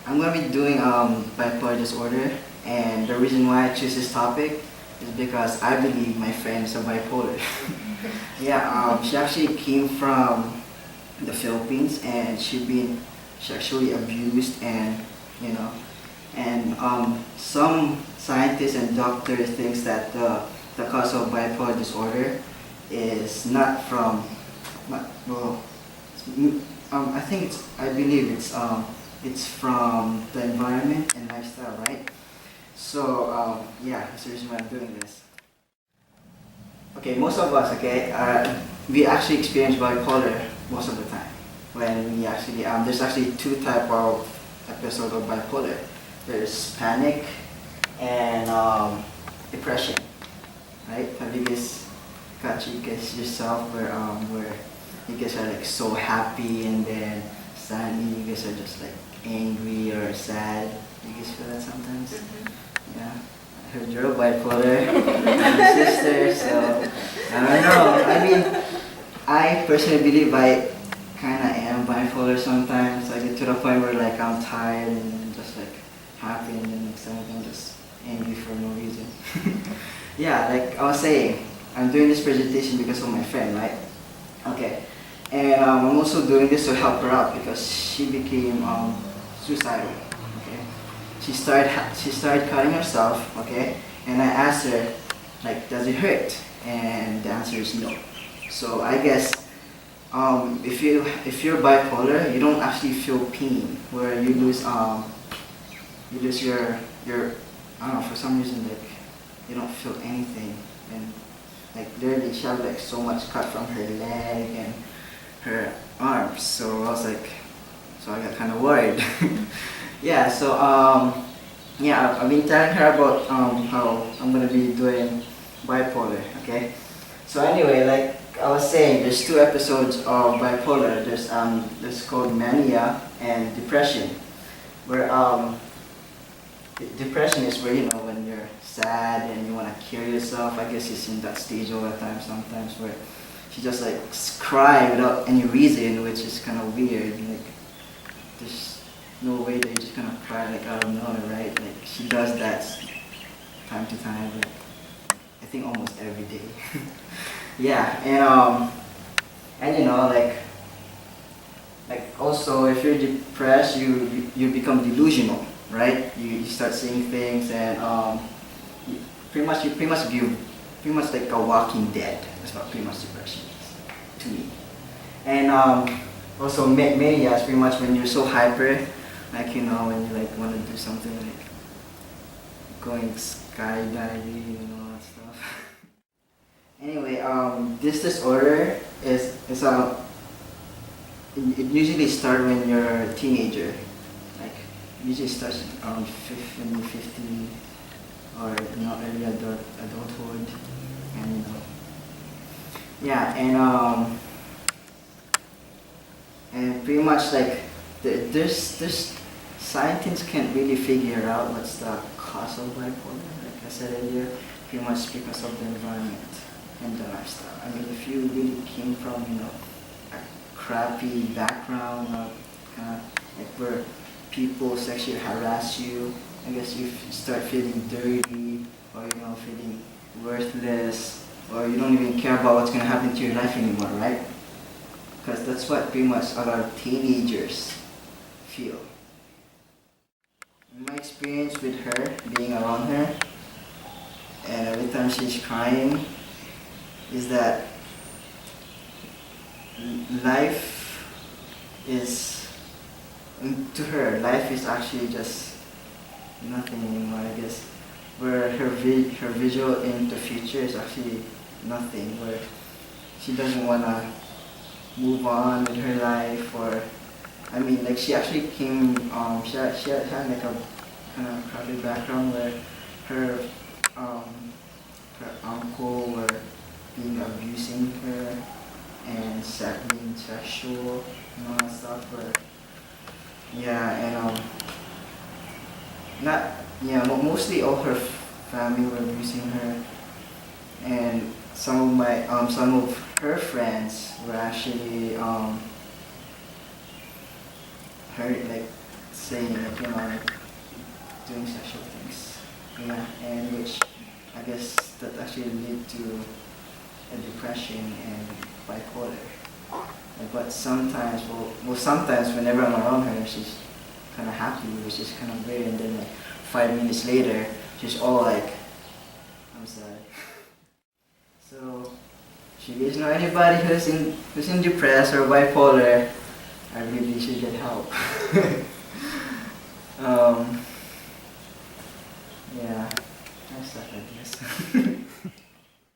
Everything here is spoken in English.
I'm gonna be doing bipolar disorder, and the reason why I choose this topic is because I believe my friend is a bipolar. Yeah, she actually came from the Philippines, and she actually abused, and you know, and some scientists and doctors thinks that the cause of bipolar disorder is not from, not, well, I believe it's from the environment and lifestyle, right? So yeah, that's the reason why I'm doing this. Okay, most of us, okay, we actually experience bipolar most of the time. When we actually, there's actually two type of episode of bipolar. There's panic and depression, right? Have you guys got you guys yourself where you guys are like so happy and then suddenly you guys are just like angry or sad? You guys feel that sometimes? Yeah. I heard you're a bipolar, my sister, so I don't know. I mean, I personally believe I kind of am bipolar sometimes. I get to the point where like I'm tired and just like happy, and then next time I'm just angry for no reason. Yeah, like I was saying, I'm doing this presentation because of my friend, right? Okay. And I'm also doing this to help her out because she became suicidal. Okay. She started cutting herself. Okay. And I asked her, like, does it hurt? And the answer is no. So I guess if you're bipolar, you don't actually feel pain where you lose your I don't know, for some reason, like you don't feel anything, and like literally she had like so much cut from her leg and her arms. So I was like, so I got kind of worried. Yeah. So yeah, I've been telling her about how I'm gonna be doing bipolar. Okay. So anyway, like I was saying, there's two episodes of bipolar. There's called mania and depression, where depression is where, you know, when you're sad and you want to kill yourself. I guess it's in that stage all the time sometimes where she just like cry without any reason, which is kind of weird. Like there's no way that you're just gonna cry like out of nowhere, right? Like she does that time to time, like I think almost every day. Yeah, and you know, like also if you're depressed, you become delusional, right? You start seeing things, and you pretty much view pretty much like a walking dead. That's what pretty much depression is to me. And also mania is pretty much when you're so hyper, like, you know, when you like want to do something like going skydiving and all that stuff. Anyway, this disorder is it usually starts when you're a teenager. Like usually starts around 50 or, you know, early adulthood, and you know, yeah, and pretty much like there's scientists can't really figure out what's the cause of bipolar. Like I said earlier, pretty much because of the environment and the lifestyle. I mean, if you really came from, you know, a crappy background, or kind of like where people sexually harass you, I guess you start feeling dirty, or, you know, feeling worthless, or you don't even care about what's gonna happen to your life anymore, right? Because that's what pretty much a lot of teenagers feel. In my experience with her, being around her, and every time she's crying, is that life is, to her, life is actually just nothing anymore, I guess. Where her visual in the future is actually nothing, where she doesn't want to move on with her life, or, I mean, like she actually came, she had like a kind of crappy background where her, her uncle were abusing her and being sexual and all that stuff. But yeah, and not yeah, mostly all her family were abusing her, and some of her friends were actually hurt, like saying like, doing sexual things. Yeah, and which I guess that actually lead to a depression and bipolar. But sometimes, sometimes whenever I'm around her, she's kind of happy, which is kind of weird. And then like 5 minutes later, she's all like, I'm sad. So, if you guys know anybody who's in depressed or bipolar, I really should get help. Yeah, that's that, I guess.